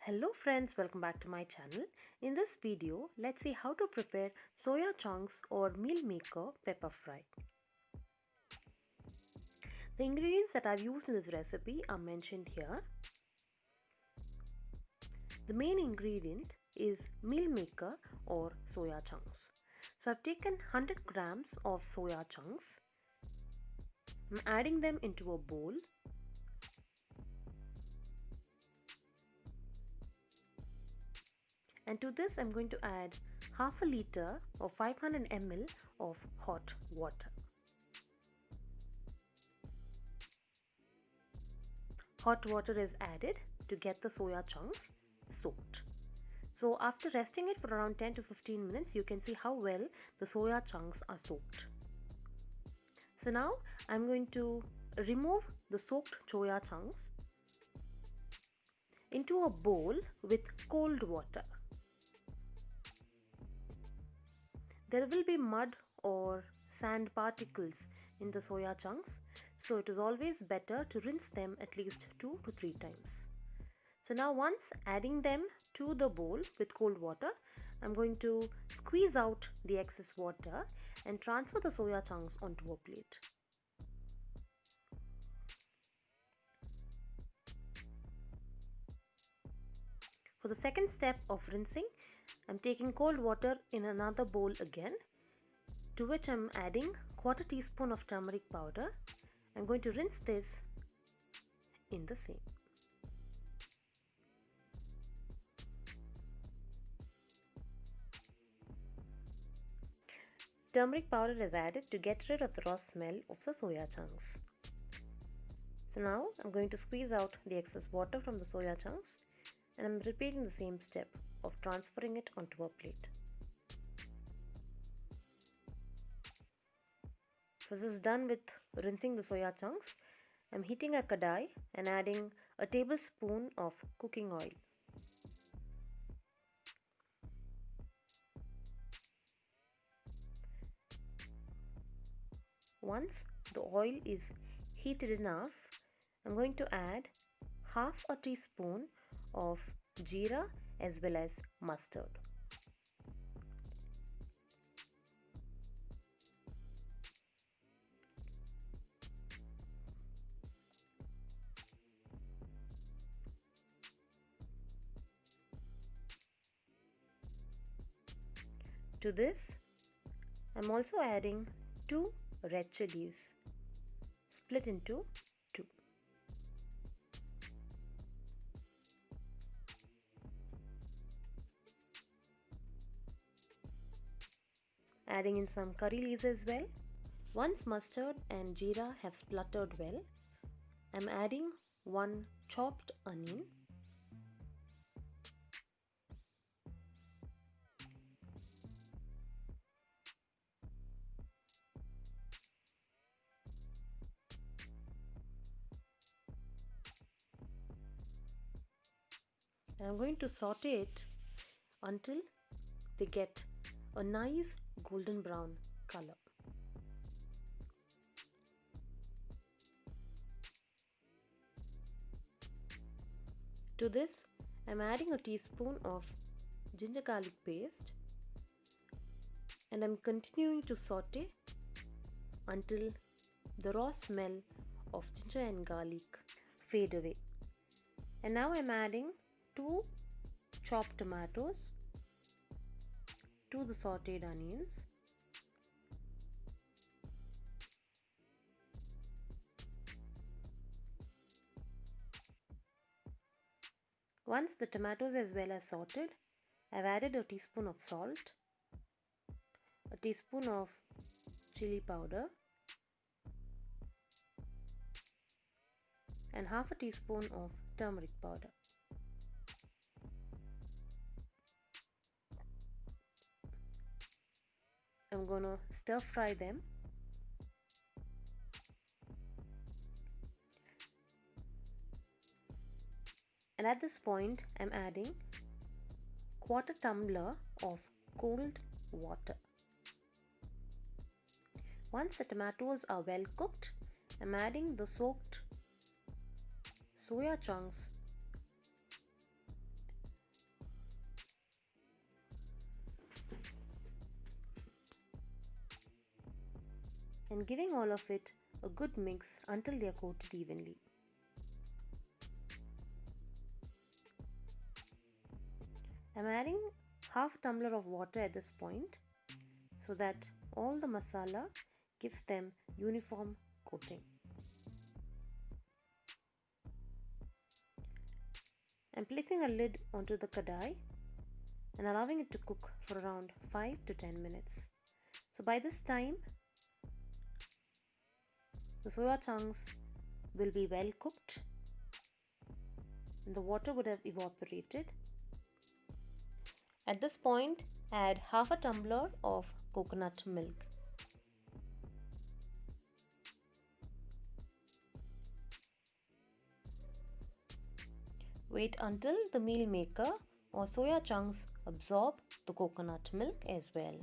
Hello friends, welcome back to my channel. In this video, let's see how to prepare soya chunks or meal maker pepper fry. The ingredients that I've used in this recipe are mentioned here. The main ingredient is meal maker or soya chunks. So I've taken 100 grams of soya chunks. I'm adding them into a bowl. And to this I'm going to add half a liter or 500 ml of hot water. Hot water is added to get the soya chunks soaked. So after resting it for around 10 to 15 minutes, you can see how well the soya chunks are soaked. So now I'm going to remove the soaked soya chunks into a bowl with cold water. There will be mud or sand particles in the soya chunks, so it is always better to rinse them at least 2 to 3 times. So now once adding them to the bowl with cold water, I'm going to squeeze out the excess water and transfer the soya chunks onto a plate. For the second step of rinsing, I'm taking cold water in another bowl again, to which I'm adding quarter teaspoon of turmeric powder. I'm going to rinse this in the same. Turmeric powder is added to get rid of the raw smell of the soya chunks. So now I'm going to squeeze out the excess water from the soya chunks, and I'm repeating the same step of transferring it onto a plate. So this is done with rinsing the soya chunks. I'm heating a kadai and adding a tablespoon of cooking oil. Once the oil is heated enough, I'm going to add half a teaspoon of jeera as well as mustard. To this, I'm also adding 2 red chillies, split into 2. Adding in some curry leaves as well. Once mustard and jeera have spluttered well, I'm adding 1 chopped onion, and I'm going to saute it until they get a nice golden brown color. To this, I'm adding a teaspoon of ginger garlic paste, and I'm continuing to saute until the raw smell of ginger and garlic fade away. And now I'm adding 2 chopped tomatoes to the sauteed onions. Once the tomatoes as well as sauteed, I've added a teaspoon of salt, a teaspoon of chili powder, and half a teaspoon of turmeric powder. I'm gonna stir fry them. And at this point, I'm adding quarter tumbler of cold water. Once the tomatoes are well cooked, I'm adding the soaked soya chunks and giving all of it a good mix until they are coated evenly. I'm adding half a tumbler of water at this point so that all the masala gives them uniform coating. I'm placing a lid onto the kadai and allowing it to cook for around 5 to 10 minutes. So by this time, the soya chunks will be well cooked and the water would have evaporated. At this point, add half a tumbler of coconut milk. Wait until the meal maker or soya chunks absorb the coconut milk as well.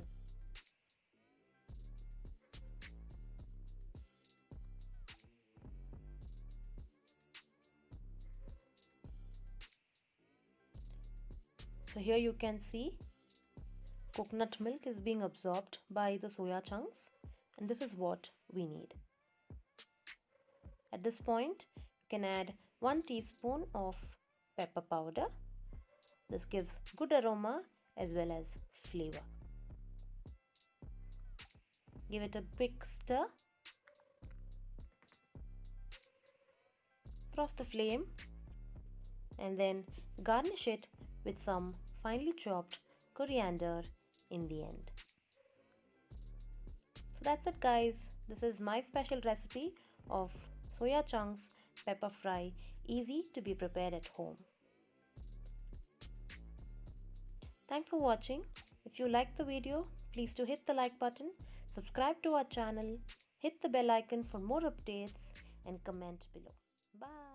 So here you can see coconut milk is being absorbed by the soya chunks, and this is what we need. At this point, you can add 1 teaspoon of pepper powder. This gives good aroma as well as flavor. Give it a quick stir. Put off the flame and then garnish it with some finely chopped coriander in the end. So that's it, guys. This is my special recipe of soya chunks pepper fry, easy to be prepared at home. Thanks for watching. If you liked the video, please do hit the like button, subscribe to our channel, hit the bell icon for more updates and comment below. Bye.